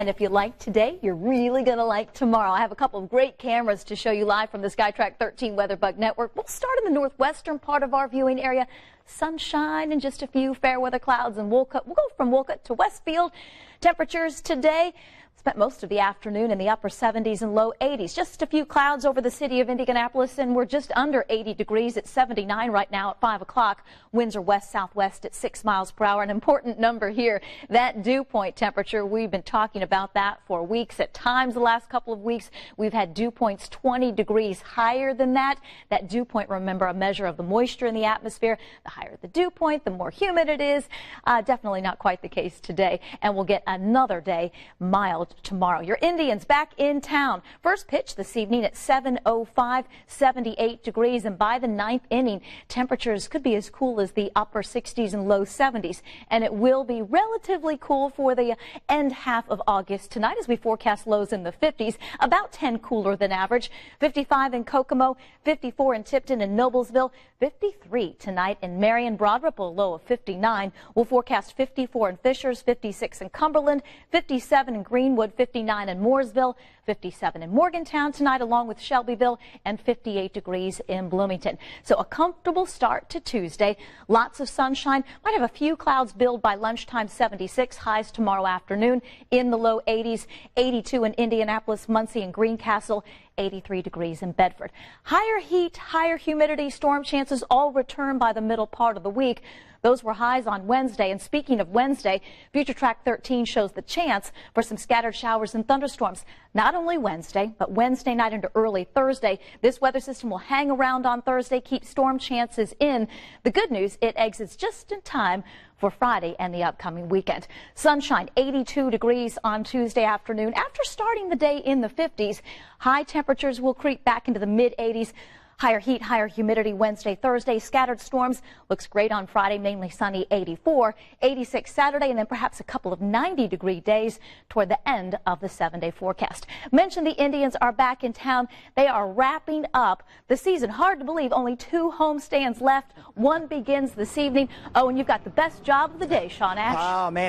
And if you like today, you're really going to like tomorrow. I have a couple of great cameras to show you live from the SkyTrak 13 WeatherBug Network. We'll start in the northwestern part of our viewing area. Sunshine and just a few fair weather clouds in Wolcott. We'll go from Wolcott to Westfield. Temperatures today spent most of the afternoon in the upper 70s and low 80s. Just a few clouds over the city of Indianapolis, and we're just under 80 degrees at 79 right now at 5 o'clock. Winds are west-southwest at 6 miles per hour. An important number here, that dew point temperature. We've been talking about that for weeks. At times the last couple of weeks, we've had dew points 20 degrees higher than that. That dew point, remember, a measure of the moisture in the atmosphere. The higher the dew point, the more humid it is. Definitely not quite the case today, and we'll get another day mild tomorrow. Your Indians back in town. First pitch this evening at 7:05, 78 degrees, and by the ninth inning, temperatures could be as cool as the upper 60s and low 70s, and it will be relatively cool for the end half of August tonight as we forecast lows in the 50s, about 10 cooler than average. 55 in Kokomo, 54 in Tipton and Noblesville, 53 tonight in Marion, Broad Ripple, low of 59. We'll forecast 54 in Fishers, 56 in Cumberland, 57 in Greenwood, 59 in Mooresville, 57 in Morgantown tonight, along with Shelbyville, and 58 degrees in Bloomington. So a comfortable start to Tuesday. Lots of sunshine. Might have a few clouds build by lunchtime. 76 highs tomorrow afternoon in the low 80s. 82 in Indianapolis, Muncie, and Greencastle. 83 degrees in Bedford. Higher heat, higher humidity, storm chances all return by the middle part of the week. Those were highs on Wednesday. And speaking of Wednesday, FutureTrack 13 shows the chance for some scattered showers and thunderstorms. Not only Wednesday, but Wednesday night into early Thursday. This weather system will hang around on Thursday, keep storm chances in. The good news, it exits just in time for Friday and the upcoming weekend. Sunshine, 82 degrees on Tuesday afternoon. After starting the day in the 50s, high temperatures will creep back into the mid-80s. Higher heat, higher humidity Wednesday, Thursday. Scattered storms. Looks great on Friday, mainly sunny, 84. 86 Saturday, and then perhaps a couple of 90-degree days toward the end of the 7-day forecast. Mentioned the Indians are back in town. They are wrapping up the season. Hard to believe, only 2 homestands left. One begins this evening. Oh, and you've got the best job of the day, Sean Ash. Oh, man.